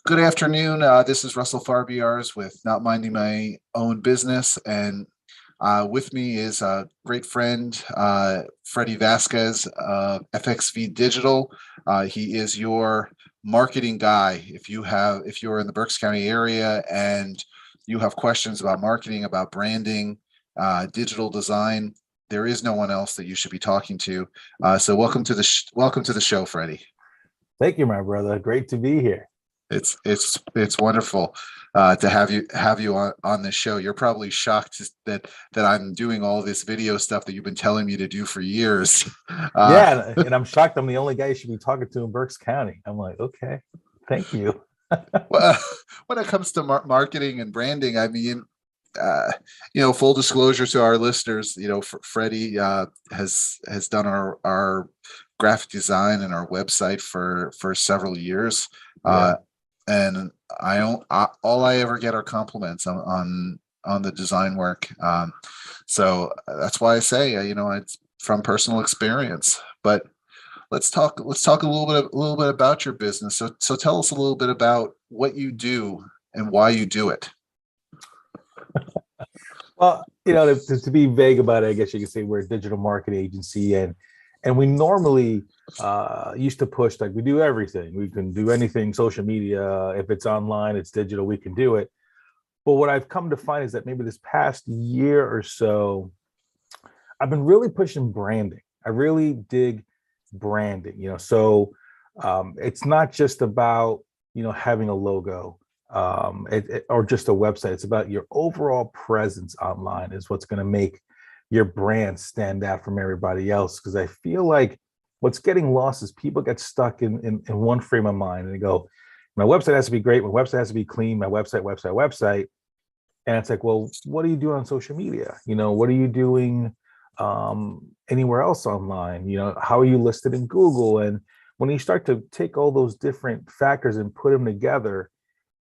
Good afternoon. This is Russell Farbiars with Not Minding My Own Business, and with me is a great friend, Freddy Vásquez of FXV Digital. He is your marketing guy. If you're in the Berks County area and you have questions about marketing, about branding, digital design, there is no one else that you should be talking to. So welcome to the show, Freddie. Thank you, my brother. Great to be here. It's wonderful to have you on this show. You're probably shocked that I'm doing all this video stuff that you've been telling me to do for years. Yeah, and I'm shocked I'm the only guy you should be talking to in Berks County. I'm like, okay, thank you. Well, when it comes to marketing and branding, I mean, full disclosure to our listeners, Freddie has done our graphic design and our website for several years. Yeah. And all I ever get are compliments on the design work. So that's why I say, it's from personal experience. But let's talk a little bit about your business. So tell us a little bit about what you do and why you do it. Well, to be vague about it, I guess you could say we're a digital marketing agency, and we normally used to push like we do everything. We can do anything, social media. If it's online, it's digital, we can do it. But what I've come to find is that maybe this past year or so, I've been really pushing branding. I really dig branding, so it's not just about, having a logo or just a website. It's about your overall presence online is what's going to make your brand stand out from everybody else. Because I feel like what's getting lost is people get stuck in one frame of mind and they go, my website has to be great. My website has to be clean. My website. And it's like, well, what are you doing on social media? What are you doing anywhere else online? How are you listed in Google? And when you start to take all those different factors and put them together,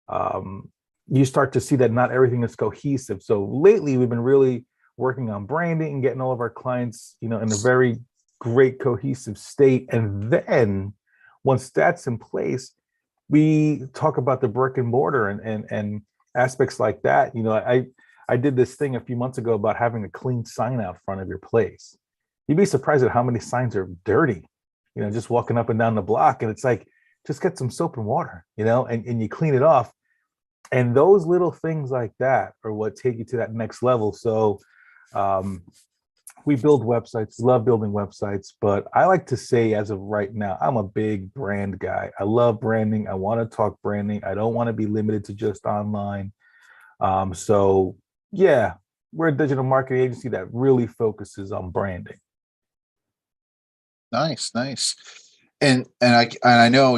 you start to see that not everything is cohesive. So lately we've been really working on branding and getting all of our clients, in a very great cohesive state. And then once that's in place, we talk about the brick and mortar and aspects like that. I did this thing a few months ago about having a clean sign out front of your place. You'd be surprised at how many signs are dirty, just walking up and down the block. And it's like, just get some soap and water, and you clean it off. And those little things like that are what take you to that next level. So we build websites, love building websites, but I like to say as of right now, I'm a big brand guy. I love branding. I want to talk branding. I don't want to be limited to just online. So yeah, we're a digital marketing agency that really focuses on branding. Nice. And I know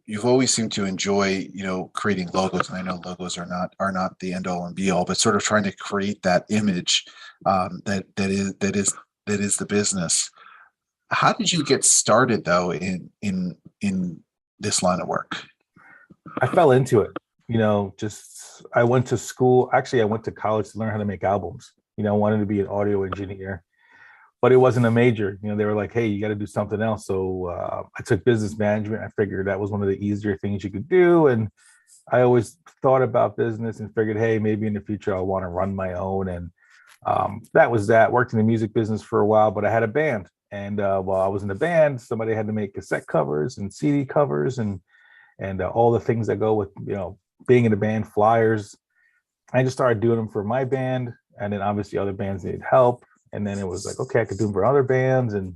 you've always seemed to enjoy, creating logos. And I know logos are not the end all and be all, but sort of trying to create that image that is the business. How did you get started though in this line of work? I fell into it, I went to school. Actually, I went to college to learn how to make albums. I wanted to be an audio engineer, but it wasn't a major. They were like, hey, you got to do something else. So I took business management. I figured that was one of the easier things you could do. And I always thought about business and figured, hey, maybe in the future I'll want to run my own. And that was that. Worked in the music business for a while, but I had a band. And while I was in the band, somebody had to make cassette covers and CD covers and all the things that go with, being in a band, flyers. I just started doing them for my band. And then obviously other bands needed help. And then it was like, okay, I could do them for other bands. And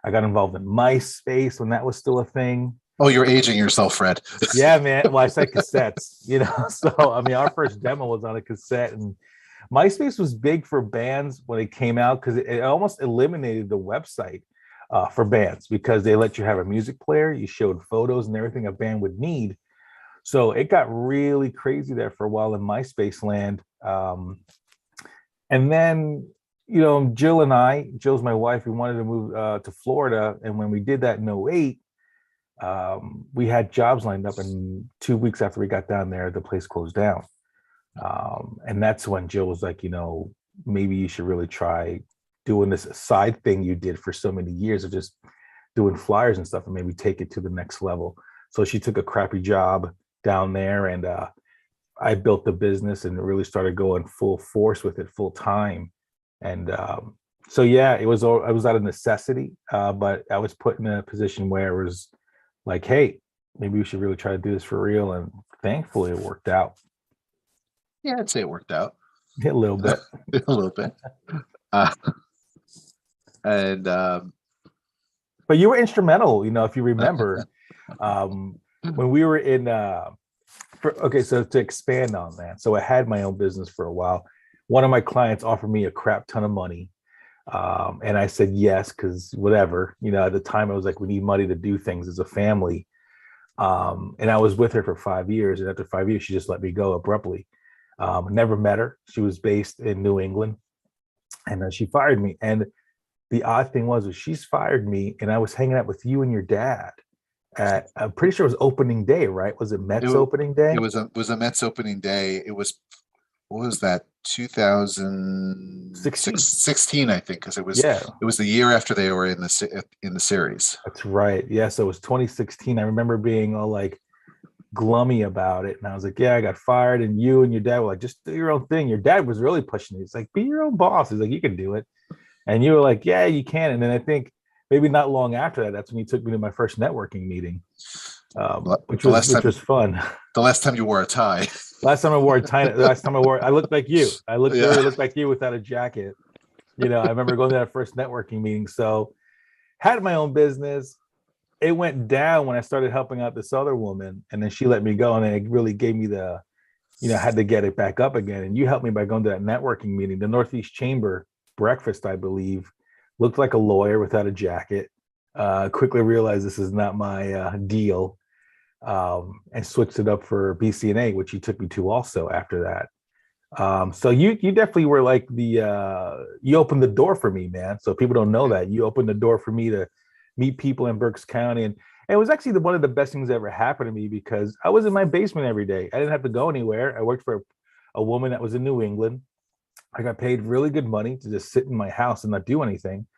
I got involved in MySpace when that was still a thing. Oh, you're aging yourself, Fred. Yeah, man. Well, I said cassettes, So, I mean, our first demo was on a cassette. And MySpace was big for bands when it came out because it almost eliminated the website for bands because they let you have a music player. You showed photos and everything a band would need. So it got really crazy there for a while in MySpace land. And then, Jill's my wife, we wanted to move to Florida. And when we did that in 2008, we had jobs lined up. And 2 weeks after we got down there, the place closed down. And that's when Jill was like, maybe you should really try doing this side thing you did for so many years of just doing flyers and stuff and maybe take it to the next level. So she took a crappy job down there, and I built the business and really started going full force with it full time. And so yeah, it was out of necessity, but I was put in a position where it was like, hey, maybe we should really try to do this for real. And thankfully, it worked out. Yeah, I'd say it worked out A little bit. a little bit. Uh, and But you were instrumental, if you remember, when we were in. Okay, so to expand on that, so I had my own business for a while. One of my clients offered me a crap ton of money, and I said yes because whatever. At the time, I was like, we need money to do things as a family. And I was with her for 5 years, and after 5 years, she just let me go abruptly. Never met her. She was based in New England, and then she fired me. And the odd thing was she's fired me, and I was hanging out with you and your dad. I'm pretty sure it was opening day, right? Was it Mets opening day? It was a Mets opening day. It was, what was that? 2016, I think, because it was the year after they were in the series. That's right. Yeah, so it was 2016. I remember being all like glummy about it, and I was like, "Yeah, I got fired," and you and your dad were like, "Just do your own thing." Your dad was really pushing me. He's like, "Be your own boss." He's like, "You can do it," and you were like, "Yeah, you can." And then I think maybe not long after that, that's when you took me to my first networking meeting, which was fun. The last time you wore a tie. Last time I wore a tie. I looked like you. I literally looked like you without a jacket. I remember going to that first networking meeting. So had my own business. It went down when I started helping out this other woman, and then she let me go, and then it really gave me the, had to get it back up again. And you helped me by going to that networking meeting, the Northeast Chamber breakfast, I believe. Looked like a lawyer without a jacket. Quickly realized this is not my deal, and switched it up for BCNA, which you took me to also after that. So you definitely were like you opened the door for me, man. So people don't know that you opened the door for me to meet people in Berks County, and it was actually one of the best things that ever happened to me because I was in my basement every day. I didn't have to go anywhere. I worked for a woman that was in New England. I got paid really good money to just sit in my house and not do anything.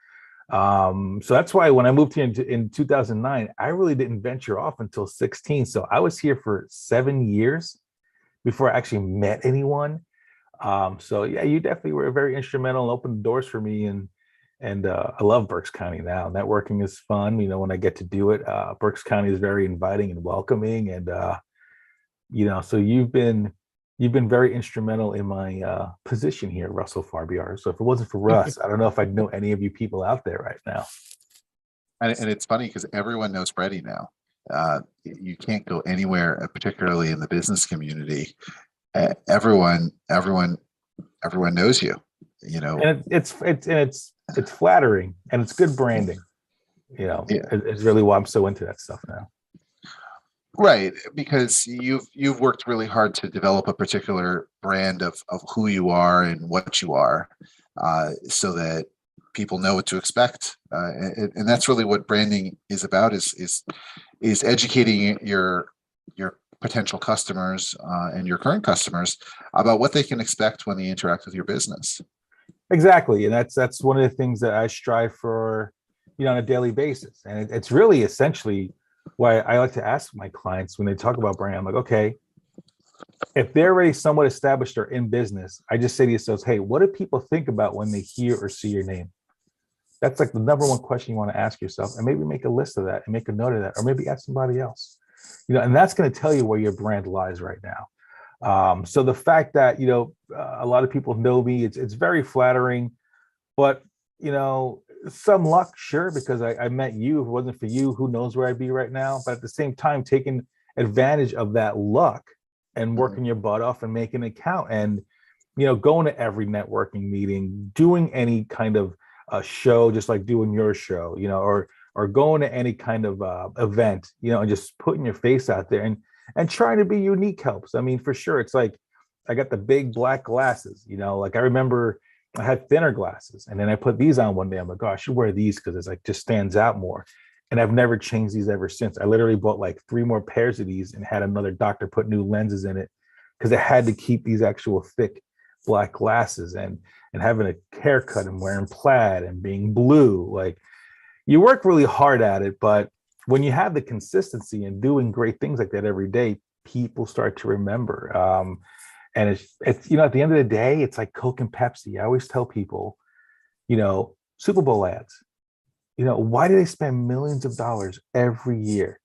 So that's why when I moved here in 2009, I really didn't venture off until 16. So I was here for 7 years before I actually met anyone. So yeah, you definitely were very instrumental and opened doors for me. And I love Berks County now. Networking is fun. When I get to do it, Berks County is very inviting and welcoming. And, so you've been very instrumental in my position here at Russell Farbiar. So if it wasn't for Russ, I don't know if I'd know any of you people out there right now. And it's funny because everyone knows Freddy now. You can't go anywhere, particularly in the business community. Everyone knows you. And it's flattering and it's good branding. It's really why I'm so into that stuff now. Right, because you've worked really hard to develop a particular brand of who you are and what you are, so that people know what to expect, and that's really what branding is about. Is educating your potential customers and your current customers about what they can expect when they interact with your business. Exactly, and that's one of the things that I strive for, on a daily basis, and it's really essentially why I like to ask my clients when they talk about brand. I'm like, okay, if they're already somewhat established or in business, I just say to yourselves, hey, what do people think about when they hear or see your name? That's like the number one question you want to ask yourself, and maybe make a list of that and make a note of that, or maybe ask somebody else. And that's going to tell you where your brand lies right now. So the fact that a lot of people know me, it's very flattering, but some luck, sure, because I met you. If it wasn't for you, who knows where I'd be right now? But at the same time, taking advantage of that luck and working your butt off and making it count, and going to every networking meeting, doing any kind of show, just like doing your show, or going to any kind of event, and just putting your face out there and trying to be unique helps. I mean, for sure, it's like I got the big black glasses, like I remember I had thinner glasses, and then I put these on one day. I'm like, oh, I should wear these because it's like just stands out more. And I've never changed these ever since. I literally bought like 3 more pairs of these and had another doctor put new lenses in it because I had to keep these actual thick black glasses, and having a haircut and wearing plaid and being blue. Like, you work really hard at it, but when you have the consistency and doing great things like that every day, people start to remember. And it's at the end of the day, it's like Coke and Pepsi. I always tell people, Super Bowl ads. Why do they spend millions of dollars every year?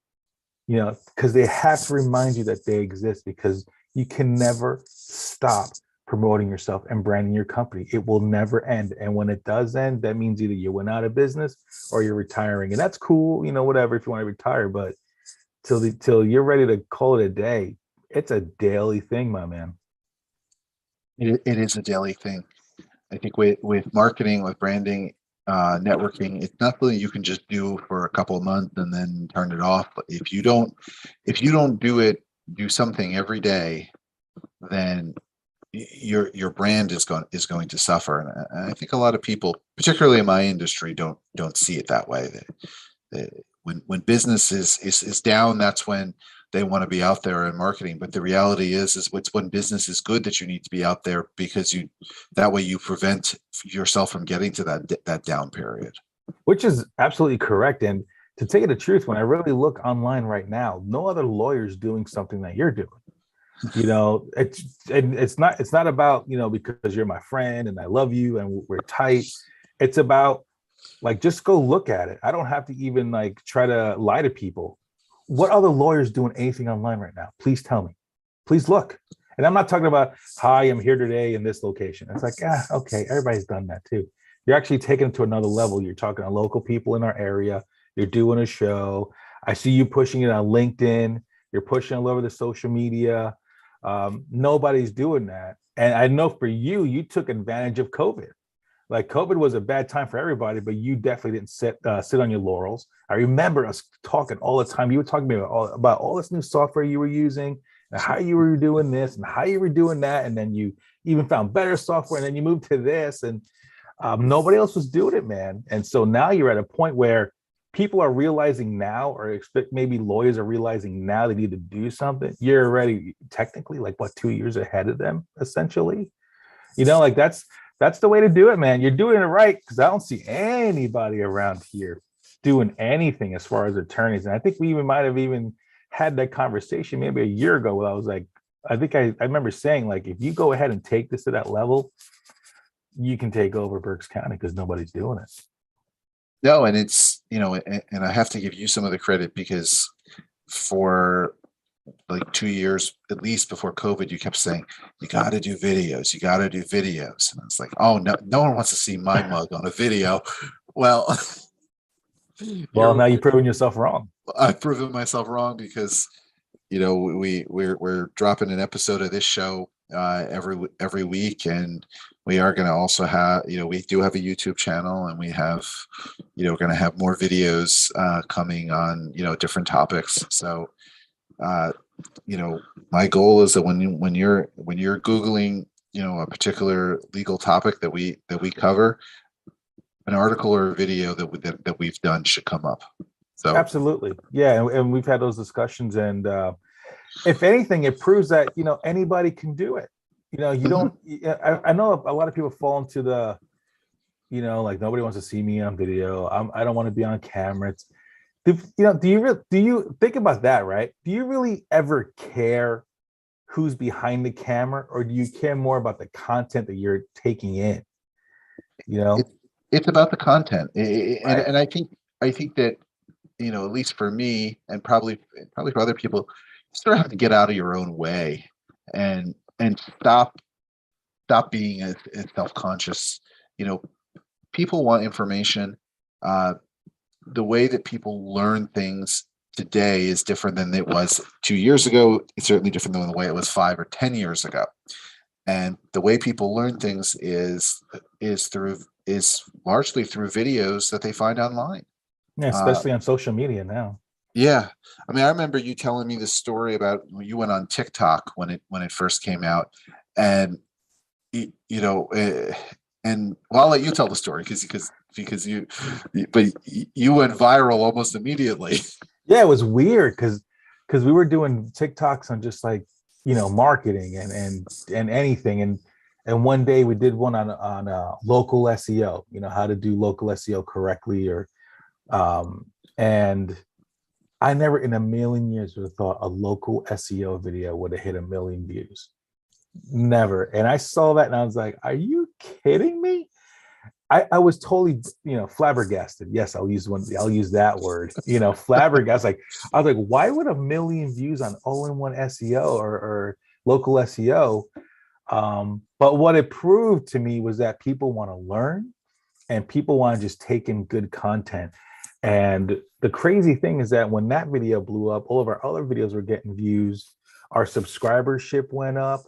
Because they have to remind you that they exist, because you can never stop promoting yourself and branding your company. It will never end. And when it does end, that means either you went out of business or you're retiring. And that's cool, whatever, if you want to retire, but till you're ready to call it a day, it's a daily thing, my man. It is a daily thing. I think with marketing, with branding, networking, it's not something you can just do for a couple of months and then turn it off. But if you don't do something every day, then your brand is going to suffer. And I think a lot of people, particularly in my industry, don't see it that way. That when business is down, that's when they want to be out there in marketing. But the reality is it's when business is good that you need to be out there, because that way you prevent yourself from getting to that down period. Which is absolutely correct. And to tell you the truth, when I really look online right now, no other lawyer's doing something that you're doing. It's not about, because you're my friend and I love you and we're tight. It's about, like, just go look at it. I don't have to even try to lie to people. What other lawyers doing anything online right now? Please tell me. Please look. And I'm not talking about, hi, I'm here today in this location. It's like, okay, everybody's done that too. You're actually taking it to another level. You're talking to local people in our area. You're doing a show. I see you pushing it on LinkedIn. You're pushing all over the social media. Nobody's doing that. And I know for you took advantage of COVID. Like, COVID was a bad time for everybody, but you definitely didn't sit on your laurels. I remember us talking all the time. You were talking to me about all this new software you were using and how you were doing this and how you were doing that. And then you even found better software, and then you moved to this, and nobody else was doing it, man. And so now you're at a point where people are realizing now, or expect maybe lawyers are realizing now they need to do something. You're already technically 2 years ahead of them, essentially. That's the way to do it, man. You're doing it right, because I don't see anybody around here doing anything as far as attorneys. And I think we might have even had that conversation maybe a year ago, where I was like, I remember saying, if you go ahead and take this to that level, you can take over Berks County, because nobody's doing it. No, and it's, and I have to give you some of the credit, because for 2 years, at least before COVID, you kept saying, you got to do videos. And I was like, oh, no one wants to see my mug on a video. Well, now you've proven yourself wrong. I've proven myself wrong, because, we're dropping an episode of this show every week, and we are going to also have, we do have a YouTube channel, and we have, we're going to have more videos coming on, different topics. So, my goal is that when you're Googling, a particular legal topic that we cover, an article or a video that we've done should come up. So absolutely, yeah, and we've had those discussions, and if anything, it proves that anybody can do it. You don't. I know a lot of people fall into the, nobody wants to see me on video. I don't want to be on camera. Do you think about that, right? Do you really ever care who's behind the camera, or do you care more about the content that you're taking in? It's about the content, right. And I think that, at least for me, and probably for other people, you sort of have to get out of your own way and stop being as self-conscious. People want information. The way that people learn things today is different than it was 2 years ago. It's certainly different than the way it was 5 or 10 years ago. And the way people learn things is largely through videos that they find online. Yeah, especially on social media now. Yeah. I mean, I remember you telling me the story about when you went on TikTok when it first came out, and and I'll let you tell the story, because you went viral almost immediately. Yeah, it was weird because we were doing TikToks on just marketing and anything, and one day we did one on local SEO, how to do local SEO correctly, or and I never in a million years would have thought a local SEO video would have hit 1 million views. Never. And I saw that and I was like, are you kidding me? I was totally, flabbergasted. Yes, I'll use that word, flabbergasted. I was like, why would 1 million views on all-in-one SEO or local SEO? But what it proved to me was that people want to learn and people want to just take in good content. And the crazy thing is that when that video blew up, all of our other videos were getting views. Our subscribership went up.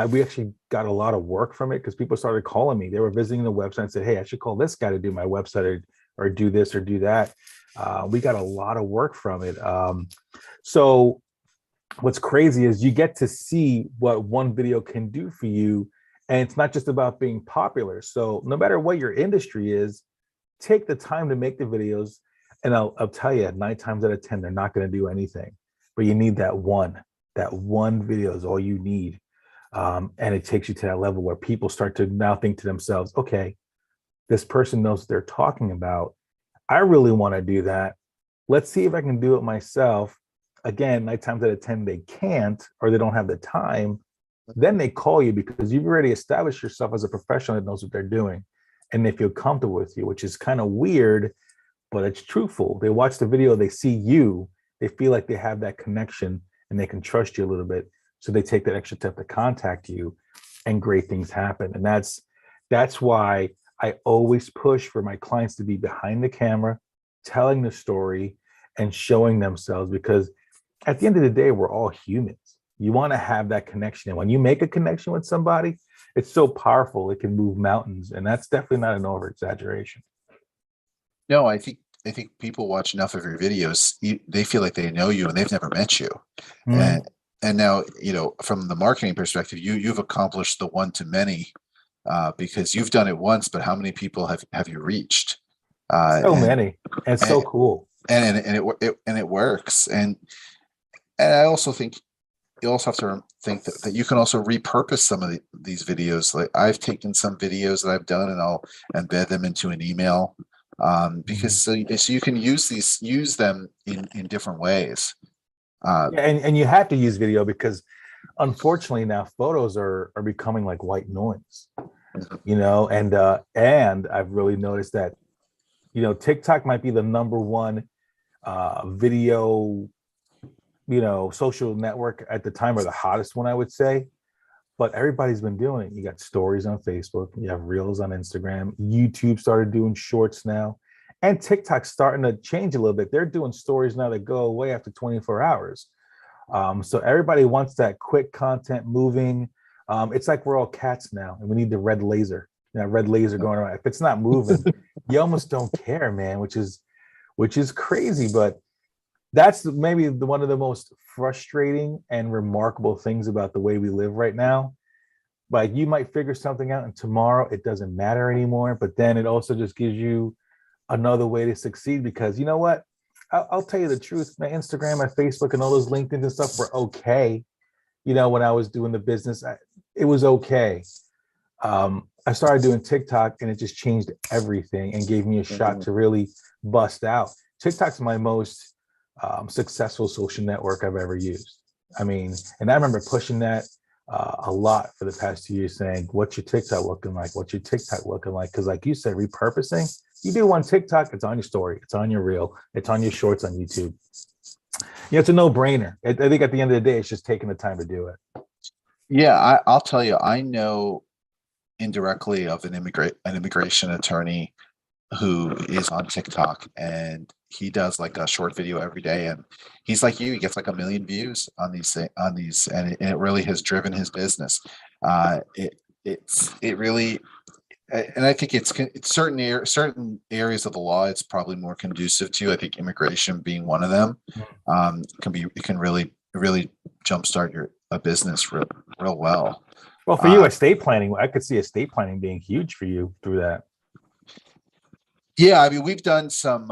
We actually got a lot of work from it because people started calling me. They were visiting the website and said, hey, I should call this guy to do my website or do this or do that. We got a lot of work from it. So what's crazy is you get to see what one video can do for you. And it's not just about being popular. So no matter what your industry is, take the time to make the videos. And I'll tell you, 9 times out of 10, they're not going to do anything. But you need that one video is all you need. And it takes you to that level where people start to now think to themselves, okay, this person knows what they're talking about. I really want to do that. Let's see if I can do it myself. Again, 9 times out of 10, they can't, or they don't have the time. Then they call you because you've already established yourself as a professional that knows what they're doing. And they feel comfortable with you, which is kind of weird, but it's truthful. They watch the video, they see you, they feel like they have that connection and they can trust you a little bit. So they take that extra step to contact you and great things happen. And that's why I always push for my clients to be behind the camera, telling the story and showing themselves, because at the end of the day, we're all humans. You want to have that connection. And when you make a connection with somebody, it's so powerful. It can move mountains. And that's definitely not an over exaggeration. No, I think people watch enough of your videos, they feel like they know you and they've never met you. Mm. And now, from the marketing perspective, you've accomplished the one to many, because you've done it once, but how many people have you reached? So many. And it's so cool. And it works. And I also think you also have to think that you can also repurpose some of these videos. Like I've taken some videos that I've done and I'll embed them into an email, because so you can use them in different ways. And you have to use video because unfortunately now photos are becoming like white noise, and I've really noticed that, TikTok might be the number one video, social network at the time, or the hottest one, I would say. But everybody's been doing it. You got stories on Facebook, you have reels on Instagram, YouTube started doing shorts now, and TikTok's starting to change a little bit. They're doing stories now that go away after 24 hours. So everybody wants that quick content moving. It's like we're all cats now, and we need the red laser. Red laser going around. If it's not moving, you almost don't care, man, which is crazy. But that's maybe one of the most frustrating and remarkable things about the way we live right now. Like you might figure something out and tomorrow it doesn't matter anymore, but then it also just gives you another way to succeed, because you know what? I'll tell you the truth. My Instagram, my Facebook, and all those LinkedIn and stuff were okay. When I was doing the business, it was okay. I started doing TikTok and it just changed everything and gave me a shot to really bust out. TikTok's my most successful social network I've ever used. I mean, and I remember pushing that a lot for the past 2 years, saying, what's your TikTok looking like? What's your TikTok looking like? Because like you said, repurposing, you do one TikTok, it's on your story, it's on your reel, it's on your shorts on YouTube. It's a no-brainer. I think at the end of the day, it's just taking the time to do it. Yeah, I'll tell you, I know indirectly of an immigration attorney who is on TikTok, and he does like a short video every day, and he's like you, he gets like 1 million views on these, and it really has driven his business. It really, and I think it's certain areas of the law it's probably more conducive to. I think immigration being one of them, it can really jumpstart a business real well. Well, for you, estate planning, I could see estate planning being huge for you through that. Yeah, I mean, we've done some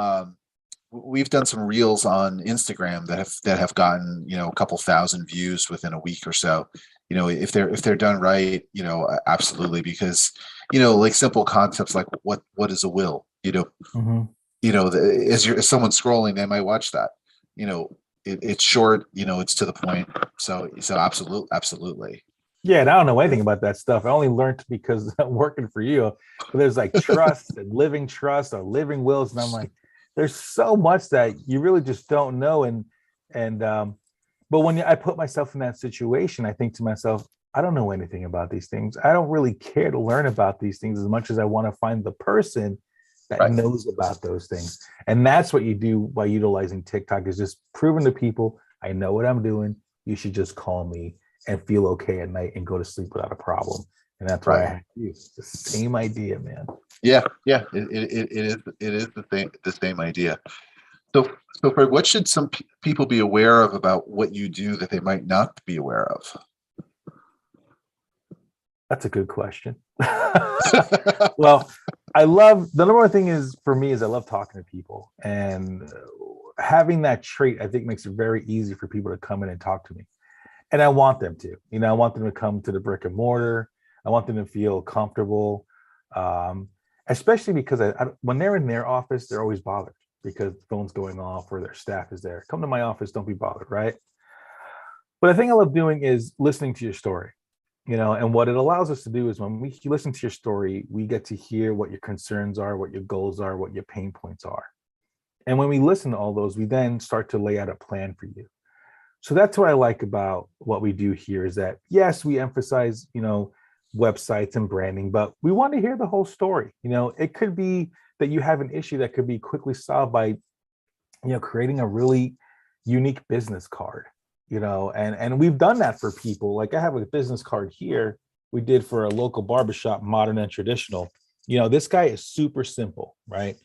reels on Instagram that have gotten, a couple thousand views within a week or so. If they're done right, absolutely, because like simple concepts like what is a will, as someone's scrolling, they might watch that. it's short, it's to the point. So absolutely. Yeah, and I don't know anything about that stuff. I only learned because I'm working for you. But there's like trust and living trust or living wills, and I'm like, there's so much that you really just don't know. And but when I put myself in that situation, I think to myself, I don't know anything about these things. I don't really care to learn about these things as much as I want to find the person that Right. knows about those things. And that's what you do by utilizing TikTok, is just proving to people, I know what I'm doing. You should just call me and feel okay at night and go to sleep without a problem. And that's why I Right. have you. It's the same idea, man. Yeah. It is the same idea. So Fred, what should some people be aware of about what you do that they might not be aware of? That's a good question. Well, I love, the number one thing is for me is I love talking to people, and having that trait, I think, makes it very easy for people to come in and talk to me. And I want them to, I want them to come to the brick and mortar. I want them to feel comfortable, especially because when they're in their office, they're always bothered because the phone's going off or their staff is there. Come to my office, don't be bothered, right? But the thing I love doing is listening to your story. And what it allows us to do is when we listen to your story, we get to hear what your concerns are, what your goals are, what your pain points are. And when we listen to all those, we then start to lay out a plan for you. So that's what I like about what we do here, is that, yes, we emphasize, websites and branding, but we want to hear the whole story. It could be that you have an issue that could be quickly solved by, creating a really unique business card. And we've done that for people. Like I have a business card here we did for a local barbershop, modern and traditional. This guy is super simple, right?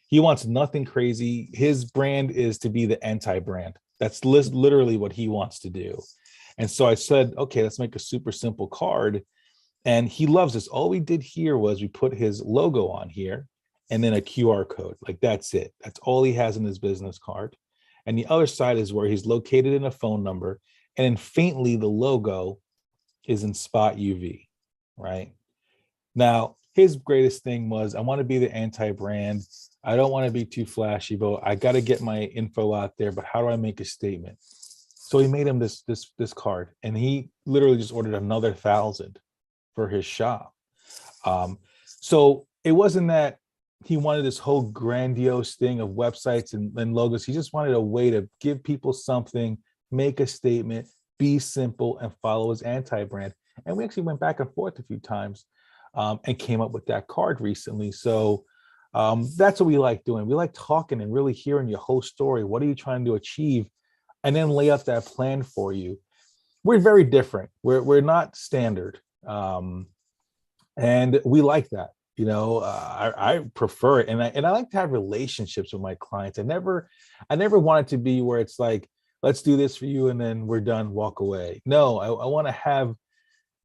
He wants nothing crazy. His brand is to be the anti-brand. That's literally what he wants to do. And so I said, okay, let's make a super simple card. And he loves this. All we did here was we put his logo on here and then a QR code. Like that's it. That's all he has in his business card. And the other side is where he's located in a phone number. And then faintly, the logo is in spot UV, right? Now, his greatest thing was, I want to be the anti-brand. I don't want to be too flashy, but I got to get my info out there. But how do I make a statement? So he made him this card, and he literally just ordered another 1,000 for his shop. So it wasn't that he wanted this whole grandiose thing of websites and logos. He just wanted a way to give people something, make a statement, be simple, and follow his anti-brand. And we actually went back and forth a few times and came up with that card recently. So that's what we like doing. We like talking and really hearing your whole story. What are you trying to achieve? And then lay out that plan for you. We're very different. We're not standard. And we like that. I prefer it, and I like to have relationships with my clients. I never want it to be where it's like, let's do this for you and then we're done, walk away. No, I want to have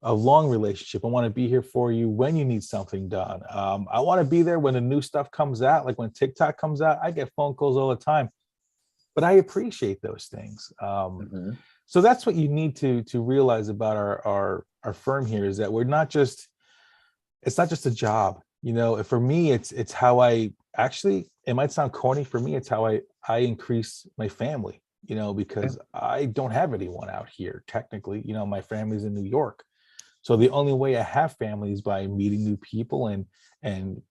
a long relationship. I want to be here for you when you need something done. I want to be there when the new stuff comes out, like when TikTok comes out. I get phone calls all the time, but I appreciate those things. So that's what you need to realize about our firm here, is that it's not just a job. For me, it's how I actually, it might sound corny, for me, it's how I increase my family, because I don't have anyone out here. Technically, my family's in New York. So the only way I have family is by meeting new people and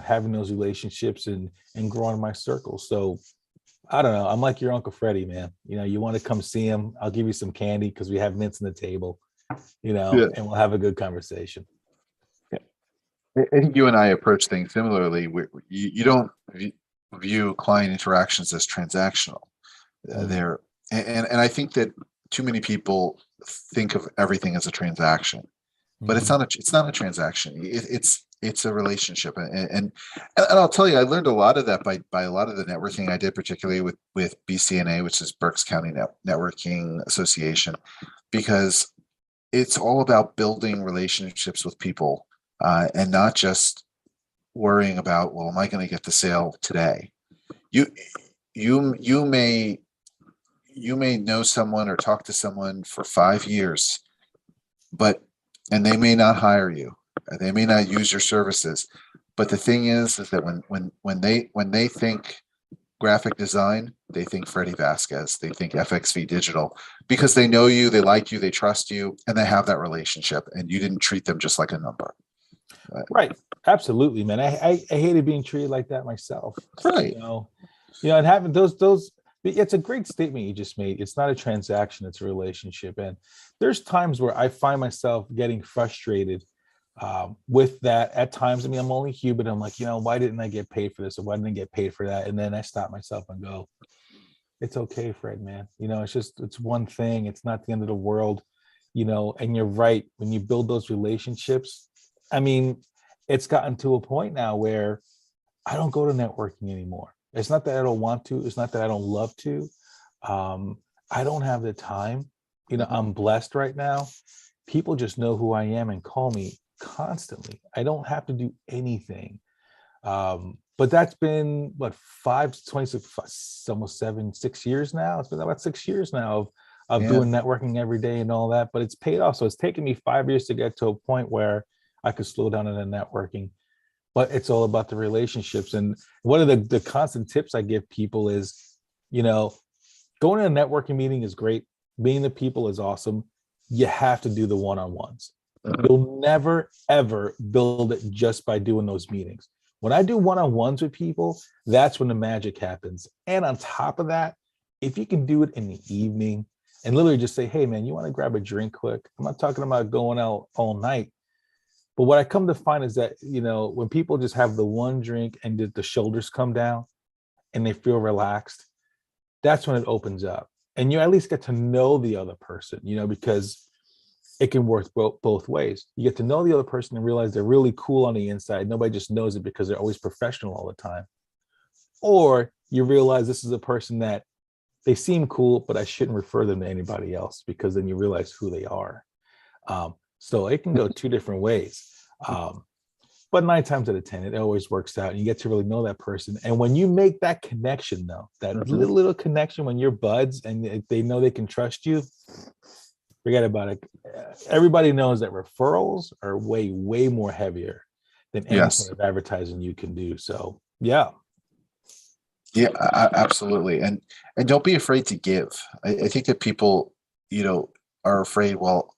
having those relationships and growing my circle. So I don't know. I'm like your Uncle Freddy, man. You want to come see him, I'll give you some candy because we have mints on the table, and we'll have a good conversation. I think you and I approach things similarly. You don't view client interactions as transactional. They're and I think that too many people think of everything as a transaction, but it's not a transaction. It's a relationship, and I'll tell you, I learned a lot of that by a lot of the networking I did, particularly with BCNA, which is Berks County Networking Association, because it's all about building relationships with people. And not just worrying about, well, am I going to get the sale today? You may know someone or talk to someone for 5 years, and they may not hire you. They may not use your services. But the thing is that when they think graphic design, they think Freddy Vásquez, they think FXV Digital, because they know you, they like you, they trust you, and they have that relationship, and you didn't treat them just like a number. Right. Absolutely, man. I hated being treated like that myself. Right. And having those, it's a great statement you just made. It's not a transaction, it's a relationship. And there's times where I find myself getting frustrated with that at times. I mean, I'm only human. I'm like, why didn't I get paid for this? Or why didn't I get paid for that? And then I stop myself and go, it's okay, Fred, man. It's one thing. It's not the end of the world, and you're right. When you build those relationships, I mean, it's gotten to a point now where I don't go to networking anymore. It's not that I don't want to. It's not that I don't love to. I don't have the time. I'm blessed right now. People just know who I am and call me constantly. I don't have to do anything. But that's been what, 26, almost 6 years now. It's been about 6 years now of doing networking every day and all that. But it's paid off. So it's taken me 5 years to get to a point where I could slow down in the networking. But it's all about the relationships. And one of the constant tips I give people is, going to a networking meeting is great. Meeting the people is awesome. You have to do the one-on-ones. You'll never, ever build it just by doing those meetings. When I do one-on-ones with people, that's when the magic happens. And on top of that, if you can do it in the evening and literally just say, hey, man, you want to grab a drink quick? I'm not talking about going out all night. But what I come to find is that, when people just have the one drink and the shoulders come down and they feel relaxed, that's when it opens up. And you at least get to know the other person, because it can work both ways. You get to know the other person and realize they're really cool on the inside. Nobody just knows it because they're always professional all the time. Or you realize this is a person that they seem cool, but I shouldn't refer them to anybody else, because then you realize who they are. So it can go two different ways. But 9 times out of 10, it always works out and you get to really know that person. And when you make that connection, though, that little connection, when you're buds and they know they can trust you, forget about it. Everybody knows that referrals are way, way more heavier than any sort of advertising you can do. So, yeah. Yeah, absolutely. And don't be afraid to give. I think that people, are afraid, well,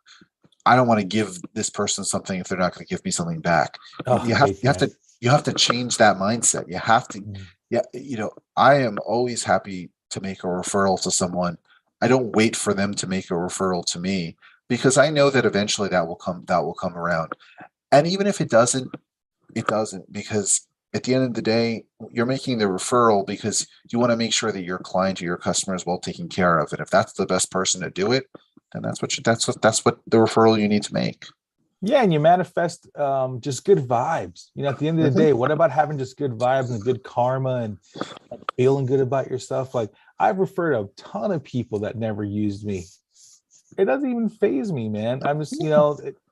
I don't want to give this person something if they're not going to give me something back. You have to change that mindset. You have to, I am always happy to make a referral to someone. I don't wait for them to make a referral to me, because I know that eventually that will come around. And even if it doesn't, because at the end of the day, you're making the referral because you want to make sure that your client or your customer is well taken care of. And if that's the best person to do it, then that's what the referral you need to make. Yeah, and you manifest just good vibes. At the end of the day, what about having just good vibes and good karma and feeling good about yourself? Like, I've referred a ton of people that never used me. It doesn't even faze me, man. I'm just,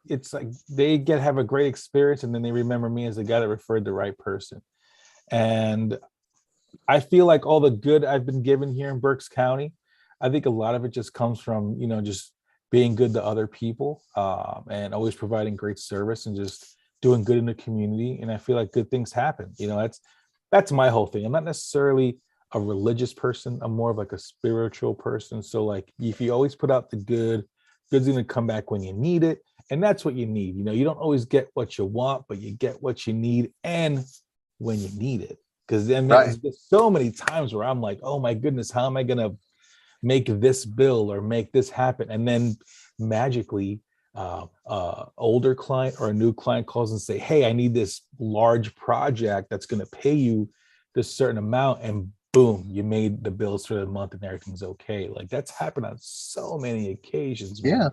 it's like they have a great experience and then they remember me as the guy that referred the right person. And I feel like all the good I've been given here in Berks County, I think a lot of it just comes from, just being good to other people and always providing great service and just doing good in the community. And I feel like good things happen. That's my whole thing. I'm not necessarily a religious person. I'm more of like a spiritual person. So like, if you always put out the good's going to come back when you need it. And that's what you need. You don't always get what you want, but you get what you need and when you need it. Because then there's so many times where I'm like, oh my goodness, how am I going to make this bill or make this happen? And then magically older client or a new client calls and say, hey, I need this large project that's going to pay you this certain amount, and boom, you made the bills for the month and everything's okay. Like, that's happened on so many occasions, man.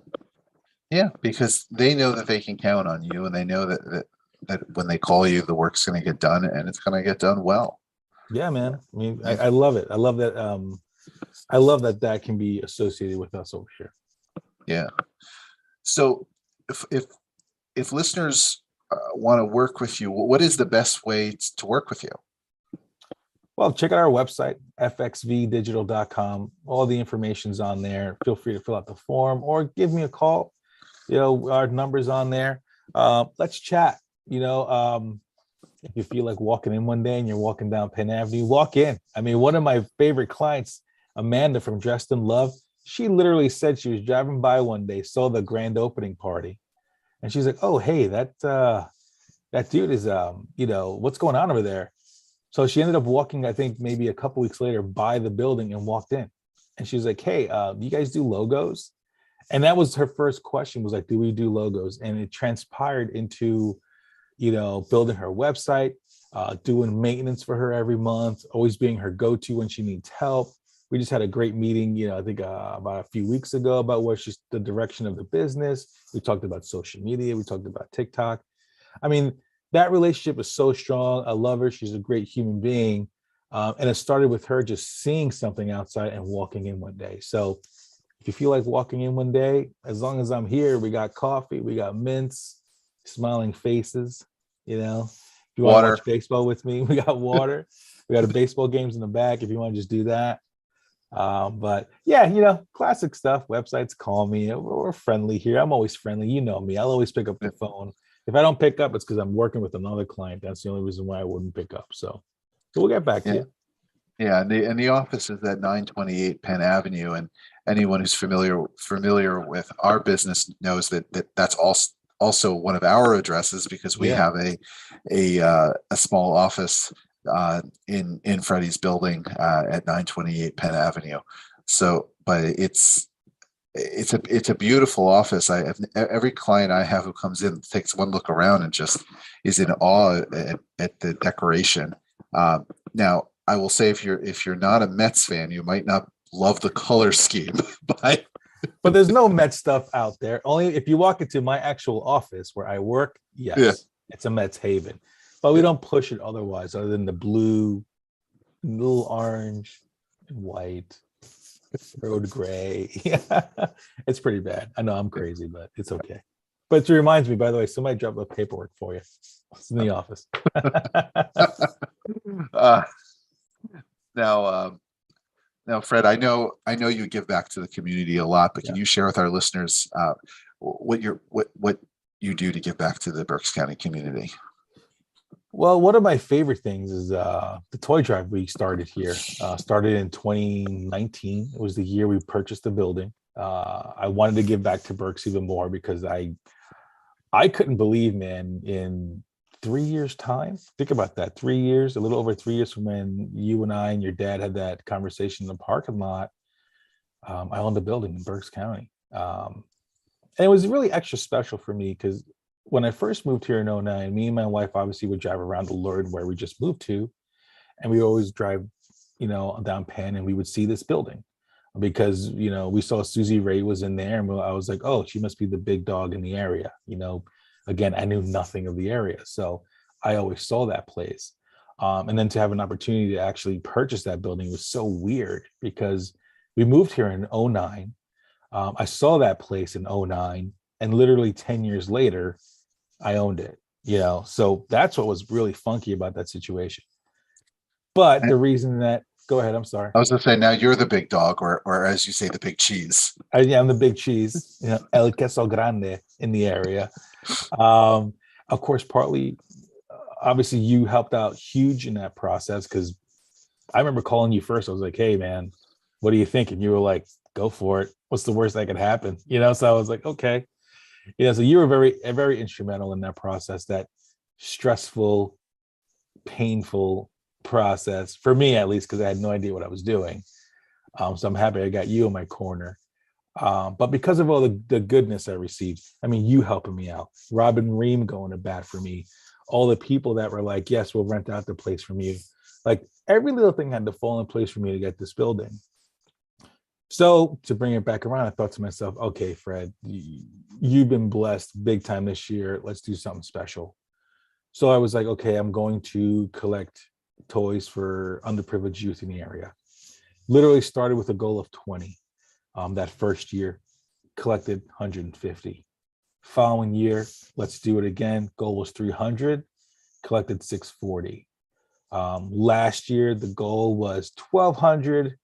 Yeah, because they know that they can count on you, and they know that when they call you, the work's going to get done, and it's going to get done well. Yeah, man. I mean, I love it. I love that. I love that can be associated with us over here. Yeah. So if listeners want to work with you, what is the best way to work with you? Well, check out our website, fxvdigital.com. All the information's on there. Feel free to fill out the form or give me a call. Our number's on there. Let's chat. if you feel like walking in one day and you're walking down Penn Avenue, walk in. I mean, one of my favorite clients, Amanda from Dressed in Love, she literally said she was driving by one day, saw the grand opening party, and she's like, "Oh, hey, that dude is what's going on over there?" So she ended up walking, I think maybe a couple weeks later, by the building and walked in, and she was like, "Hey, do you guys do logos?" And that was her first question, was like, "Do we do logos?" And it transpired into building her website, doing maintenance for her every month, always being her go-to when she needs help. We just had a great meeting, I think about a few weeks ago, about where she's the direction of the business. We talked about social media. We talked about TikTok. I mean, that relationship is so strong. I love her. She's a great human being. And it started with her just seeing something outside and walking in one day. So if you feel like walking in one day, as long as I'm here, we got coffee, we got mints, smiling faces, If you want to Water. watch baseball with me, we got water. We got a baseball games in the back if you want to just do that. But yeah, classic stuff. Websites call me. We're friendly here. I'm always friendly. You know me. I'll always pick up the phone. If I don't pick up, it's because I'm working with another client. That's the only reason why I wouldn't pick up. So we'll get back to you. Yeah, and the office is at 928 Penn Avenue, and anyone who's familiar with our business knows that's also one of our addresses, because we have a small office in Freddy's building at 928 Penn Avenue. So, but it's a beautiful office. Every client I have who comes in takes one look around and just is in awe at the decoration. Now, I will say, if you're not a Mets fan, you might not love the color scheme, but there's no Mets stuff out there. Only if you walk into my actual office where I work, yes, it's a Mets haven. But we don't push it otherwise, other than the blue, little orange, and white, road gray. It's pretty bad. I know I'm crazy, but it's okay. But it reminds me, by the way, somebody dropped the paperwork for you. It's in the office. Now, Fred, I know you give back to the community a lot, but can you share with our listeners what you do to give back to the Berks County community? Well, one of my favorite things is the toy drive we started here. Started in 2019. It was the year we purchased the building. I wanted to give back to Berks even more, because I couldn't believe, man, in 3 years' time. Think about that. 3 years, a little over 3 years from when you and I and your dad had that conversation in the parking lot. I owned a building in Berks County. And it was really extra special for me, because when I first moved here in 2009, me and my wife obviously would drive around the Lord where we just moved to. And we always drive, down Penn, and we would see this building, because, we saw Susie Ray was in there, and I was like, oh, she must be the big dog in the area. Again, I knew nothing of the area, so I always saw that place. And then to have an opportunity to actually purchase that building was so weird, because we moved here in 2009. I saw that place in 2009, and literally 10 years later, I owned it, so that's what was really funky about that situation. But the reason that, go ahead, I'm sorry. I was going to say, now you're the big dog, or as you say, the big cheese. I'm the big cheese, El Queso Grande in the area. Of course, partly, obviously, you helped out huge in that process, because I remember calling you first. I was like, hey, man, what do you think? And you were like, go for it. What's the worst that could happen? So I was like, okay. So you were very instrumental in that process, that stressful, painful process, for me at least, because I had no idea what I was doing. So I'm happy I got you in my corner. But because of all the goodness I received, you helping me out, Robin Ream going to bat for me, all the people that were like, yes, we'll rent out the place from you. Like, every little thing had to fall in place for me to get this building. So to bring it back around, I thought to myself, okay, Fred, you've been blessed big time this year. Let's do something special. So I was like, okay, I'm going to collect toys for underprivileged youth in the area. Literally started with a goal of 20. That first year, collected 150. Following year, let's do it again. Goal was 300, collected 640. Last year, the goal was 1,200.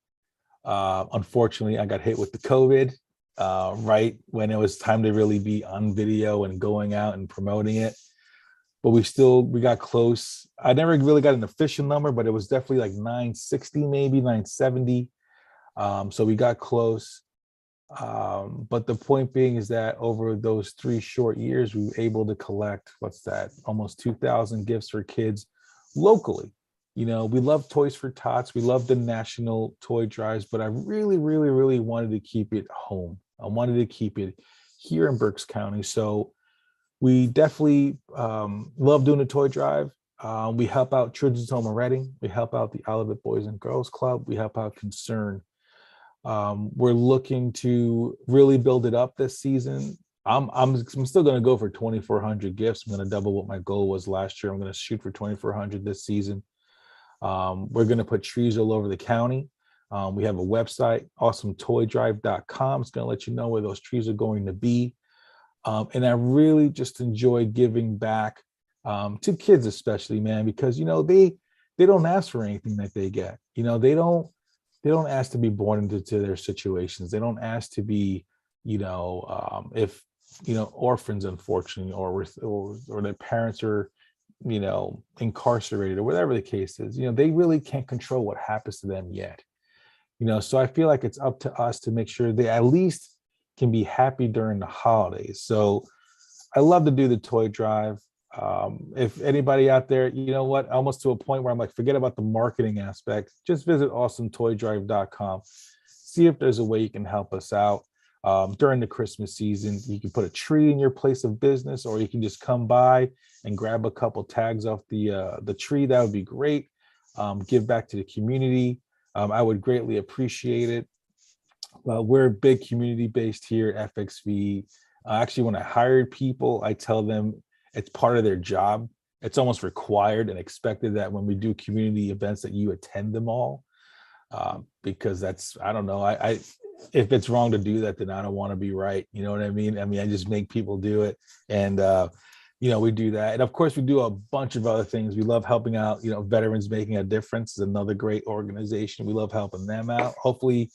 Unfortunately, I got hit with the COVID right when it was time to really be on video and going out and promoting it. but we got close. I never really got an official number, but it was definitely like 960, maybe 970. So we got close. But the point being is that over those 3 short years, we were able to collect, what's that, almost 2,000 gifts for kids locally. You know, we love Toys for Tots. We love the national toy drives, but I really, really, really wanted to keep it home. I wanted to keep it here in Berks County. So we definitely love doing the toy drive. We help out Children's Home of Reading. We help out the Olivet Boys and Girls Club. We help out Concern. We're looking to really build it up this season. I'm still going to go for 2,400 gifts. I'm going to double what my goal was last year. I'm going to shoot for 2,400 this season. We're going to put trees all over the county. We have a website, awesometoydrive.com. It's going to let you know where those trees are going to be. And I really just enjoy giving back to kids, especially, man, because, you know, they don't ask for anything that they get. You know, they don't ask to be born into their situations. They don't ask to be, you know, if, you know, orphans, unfortunately, or their parents are, you know, incarcerated or whatever the case is. You know, they really can't control what happens to them yet. You know, so I feel like it's up to us to make sure they at least can be happy during the holidays. So I love to do the toy drive. If anybody out there, you know what, almost to a point where I'm like, forget about the marketing aspect, just visit awesometoydrive.com. See if there's a way you can help us out. During the Christmas season, you can put a tree in your place of business, or you can just come by and grab a couple tags off the tree. That would be great. Give back to the community. I would greatly appreciate it. We're big community based here at FXV. Actually, when I hired people, I tell them it's part of their job. It's almost required and expected that when we do community events that you attend them all, because that's, I don't know, I if it's wrong to do that, then I don't want to be right. You know what I mean? I mean, I just make people do it. And, you know, we do that. And of course, we do a bunch of other things. We love helping out, you know, Veterans Making a Difference is another great organization. We love helping them out. Hopefully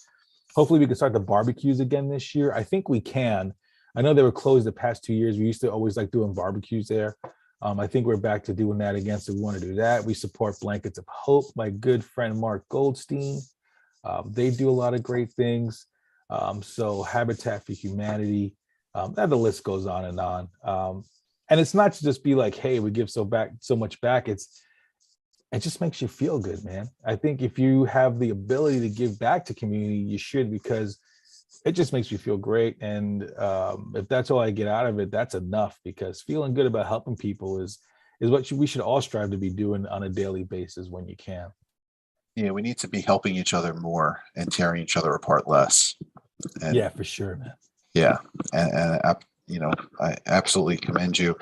we can start the barbecues again this year. I think we can. I know they were closed the past 2 years. We used to always like doing barbecues there. I think we're back to doing that again. So we want to do that. We support Blankets of Hope, my good friend Mark Goldstein. They do a lot of great things. So Habitat for Humanity, and the list goes on and on. And it's not to just be like, hey, we give so much back. It just makes you feel good, man. I think if you have the ability to give back to community, you should, because it just makes you feel great. And if that's all I get out of it, that's enough, because feeling good about helping people is what we should all strive to be doing on a daily basis when you can. Yeah, we need to be helping each other more and tearing each other apart less. And yeah, for sure, man. Yeah, and you know, I absolutely commend you.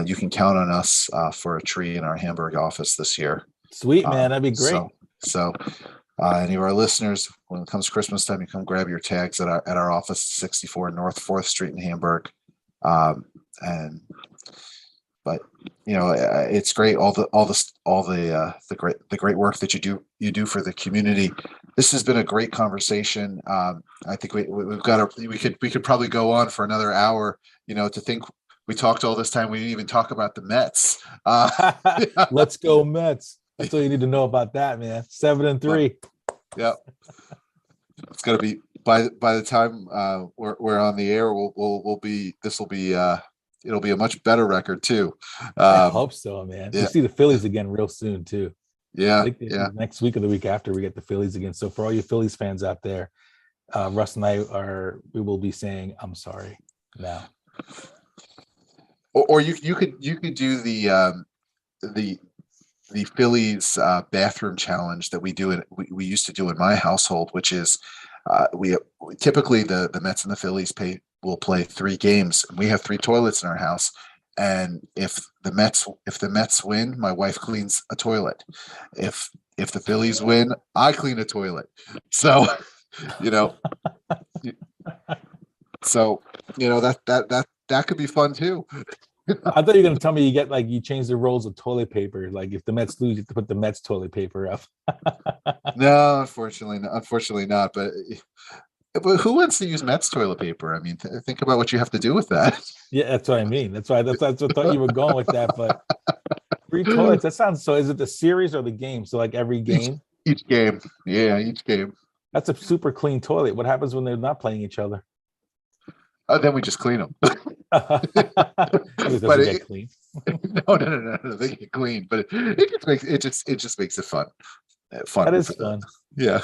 You can count on us for a tree in our Hamburg office this year. Sweet, man, that'd be great. So any of our listeners, when it comes Christmas time, you come grab your tags at our office, 64 North 4th Street in Hamburg. But you know, it's great, all the great work that you do for the community. This has been a great conversation. I think we could probably go on for another hour. You know, to think we talked all this time, we didn't even talk about the Mets. Let's go Mets. That's all you need to know about that, man. 7-3. Yeah, it's gonna be by the time we're on the air, it'll be a much better record too. I hope so, man. Yeah. We see the Phillies again real soon too. Yeah, I think next week or the week after we get the Phillies again. So for all you Phillies fans out there, Russ and we will be saying I'm sorry now. Or you could do the Phillies bathroom challenge that we used to do in my household, which is we typically the Mets and the Phillies will play 3 games, and we have 3 toilets in our house. And if the Mets win, my wife cleans a toilet. If the Phillies win, I clean a toilet. So, you know, that could be fun too. I thought you were going to tell me you change the rolls of toilet paper. Like if the Mets lose, you have to put the Mets toilet paper up. No, unfortunately not. But But who wants to use Mets toilet paper? I mean, think about what you have to do with that. Yeah, that's what I mean. That's what I thought you were going with that. But three toilets. That sounds so. Is it the series or the game? So like every Each game. each game, yeah, each game. That's a super clean toilet. What happens when they're not playing each other? Then we just clean them. It But doesn't get clean. no, they get clean. But it just makes it fun, That fun is for the fun. yeah.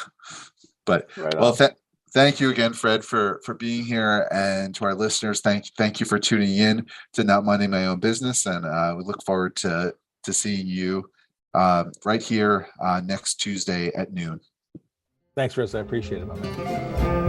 But Right well, on. thank you again, Fred, for being here, and to our listeners, thank you for tuning in to Not Minding My Own Business, and we look forward to seeing you right here next Tuesday at noon. Thanks, Chris. I appreciate it, my man.